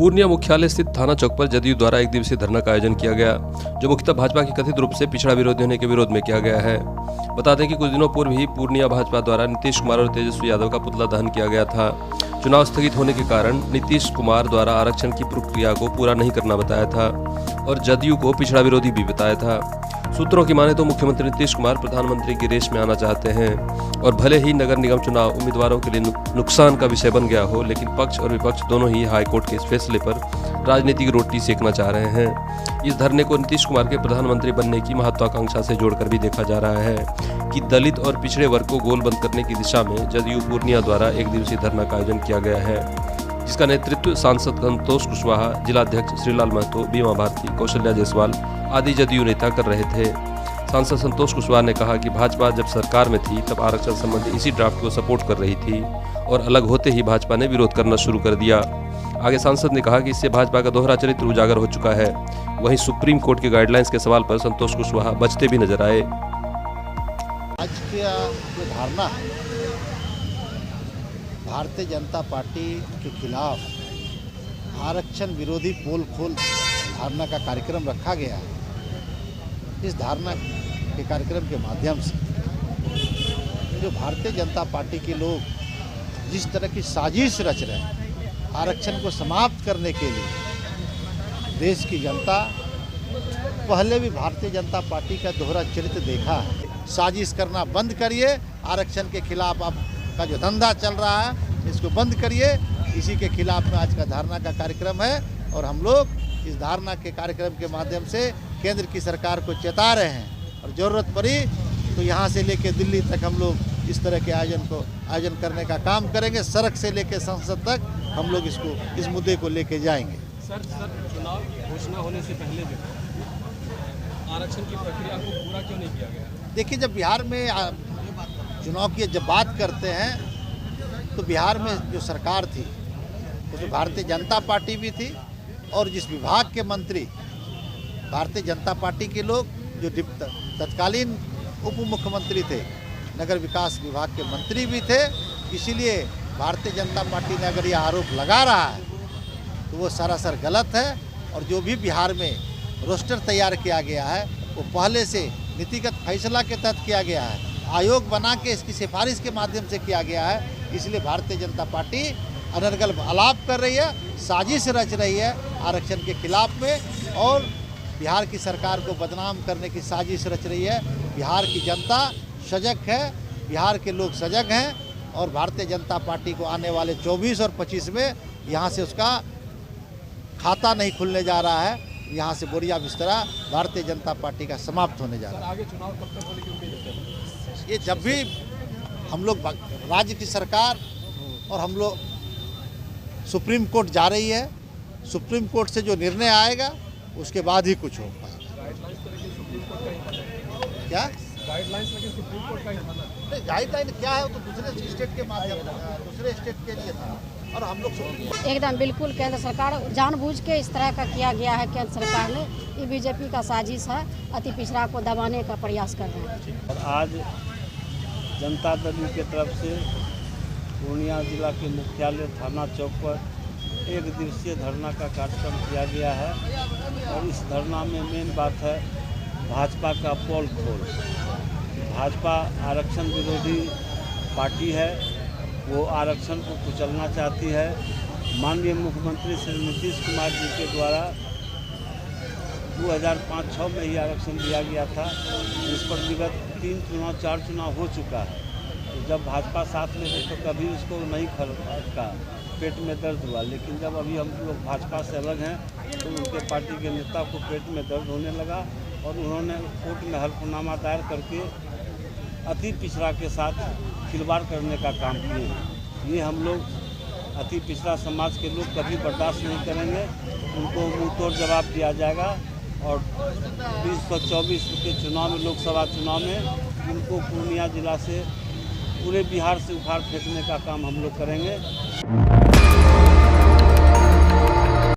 पूर्णिया मुख्यालय स्थित थाना चौक पर जदयू द्वारा एक दिवसीय धरना का आयोजन किया गया, जो मुख्यतः भाजपा की कथित रूप से पिछड़ा विरोधी होने के विरोध में किया गया है। बता दें कि कुछ दिनों पूर्व ही पूर्णिया भाजपा द्वारा नीतीश कुमार और तेजस्वी यादव का पुतला दहन किया गया था। चुनाव स्थगित होने के कारण नीतीश कुमार द्वारा आरक्षण की प्रक्रिया को पूरा नहीं करना बताया था और जदयू को पिछड़ा विरोधी भी बताया था। सूत्रों की माने तो मुख्यमंत्री नीतीश कुमार प्रधानमंत्री की रेस में आना चाहते हैं और भले ही नगर निगम चुनाव उम्मीदवारों के लिए नुकसान का विषय बन गया हो, लेकिन पक्ष और विपक्ष दोनों ही हाईकोर्ट के इस फैसले पर राजनीतिक रोटी सेकना चाह रहे हैं। इस धरने को नीतीश कुमार के प्रधानमंत्री बनने की महत्वाकांक्षा से जोड़कर भी देखा जा रहा है कि दलित और पिछड़े वर्ग को गोलबंद करने की दिशा में जदयू पूर्णिया द्वारा एक दिवसीय धरना का आयोजन किया गया है, जिसका नेतृत्व सांसद संतोष कुशवाहा, जिलाध्यक्ष श्रीलाल महतो, बीमा भारती, कौशल्या जायसवाल आदि जदयू नेता कर रहे थे। सांसद संतोष कुशवाहा ने कहा कि भाजपा जब सरकार में थी तब आरक्षण संबंधी इसी ड्राफ्ट को सपोर्ट कर रही थी और अलग होते ही भाजपा ने विरोध करना शुरू कर दिया। आगे सांसद ने कहा कि इससे भाजपा का दोहरा चरित्र उजागर हो चुका है। वहीं सुप्रीम कोर्ट के गाइडलाइंस के सवाल पर संतोष कुशवाहा बचते भी नजर आए। आज की जो धारणा है भारतीय जनता पार्टी के खिलाफ आरक्षण विरोधी पोल खोल धारणा का कार्यक्रम रखा गया है। इस धारणा के कार्यक्रम के माध्यम से जो भारतीय जनता पार्टी के लोग जिस तरह की साजिश रच रहे हैं आरक्षण को समाप्त करने के लिए, देश की जनता पहले भी भारतीय जनता पार्टी का दोहरा चरित्र देखा है। साजिश करना बंद करिए, आरक्षण के खिलाफ अब का जो धंधा चल रहा है इसको बंद करिए। इसी के खिलाफ में आज का धारणा का कार्यक्रम है और हम लोग इस धारणा के कार्यक्रम के माध्यम से केंद्र की सरकार को चेता रहे हैं और ज़रूरत पड़ी तो यहाँ से लेकर दिल्ली तक हम लोग इस तरह के आयोजन करने का काम करेंगे। सड़क से लेकर संसद तक हम लोग इस मुद्दे को लेके जाएंगे। सर चुनाव की घोषणा होने से पहले भी आरक्षण की प्रक्रिया को पूरा क्यों नहीं किया गया? देखिए, जब बिहार में चुनाव की जब बात करते हैं तो बिहार में जो सरकार थी उसमें भारतीय जनता पार्टी भी थी और जिस विभाग के मंत्री भारतीय जनता पार्टी के लोग जो तत्कालीन उप मुख्यमंत्री थे, नगर विकास विभाग के मंत्री भी थे। इसीलिए भारतीय जनता पार्टी ने अगर यह आरोप लगा रहा है तो वो सरासर गलत है और जो भी बिहार में रोस्टर तैयार किया गया है वो पहले से नीतिगत फैसला के तहत किया गया है, आयोग बना के इसकी सिफारिश के माध्यम से किया गया है। इसलिए भारतीय जनता पार्टी अनर्गल आलाप कर रही है, साजिश रच रही है आरक्षण के खिलाफ में और बिहार की सरकार को बदनाम करने की साजिश रच रही है। बिहार की जनता सजग है, बिहार के लोग सजग हैं और भारतीय जनता पार्टी को आने वाले 24 और 25 में यहाँ से उसका खाता नहीं खुलने जा रहा है। यहाँ से बोरिया बिस्तरा भारतीय जनता पार्टी का समाप्त होने जा रहा है। आगे चुनाव कब तक होने की उम्मीद है? ये जब भी हम लोग राज्य की सरकार और हम लोग सुप्रीम कोर्ट जा रही है, सुप्रीम कोर्ट से जो निर्णय आएगा उसके बाद ही कुछ हो पाएगा। क्या गाइडलाइंस लेकिन सुप्रीम कोर्ट का ही था ना? नहीं, गाइडलाइन क्या है वो तो दूसरे स्टेट के माध्यम दूसरे स्टेट के लिए था और हम लोग एकदम बिल्कुल केंद्र सरकार जानबूझ के इस तरह का किया गया है। केंद्र सरकार ने ये बीजेपी का साजिश है, अति पिछड़ा को दबाने का प्रयास कर रहे हैं। और आज जनता दल की तरफ से पूर्णिया जिला के मुख्यालय थाना चौक पर एक दिवसीय धरना का कार्यक्रम किया गया है और इस धरना में मेन बात है भाजपा का पोल खोल। भाजपा आरक्षण विरोधी पार्टी है, वो आरक्षण को कुचलना चाहती है। माननीय मुख्यमंत्री श्री नीतीश कुमार जी के द्वारा 2005-06 में ही आरक्षण दिया गया था, जिस पर विगत 3 चुनाव 4 चुनाव हो चुका है। तो जब भाजपा साथ में है तो कभी उसको नहीं का पेट में दर्द हुआ, लेकिन जब अभी हम लोग भाजपा से अलग हैं तो उनके पार्टी के नेता को पेट में दर्द होने लगा और उन्होंने कोर्ट में हल्फनामा दायर करके अति पिछड़ा के साथ खिलवाड़ करने का काम किए हैं। ये हम लोग अति पिछड़ा समाज के लोग कभी बर्दाश्त नहीं करेंगे, उनको मुंहतोड़ जवाब दिया जाएगा और 2024 के चुनाव में, लोकसभा चुनाव में उनको पूर्णिया जिला से पूरे बिहार से उखाड़ फेंकने का काम हम लोग करेंगे।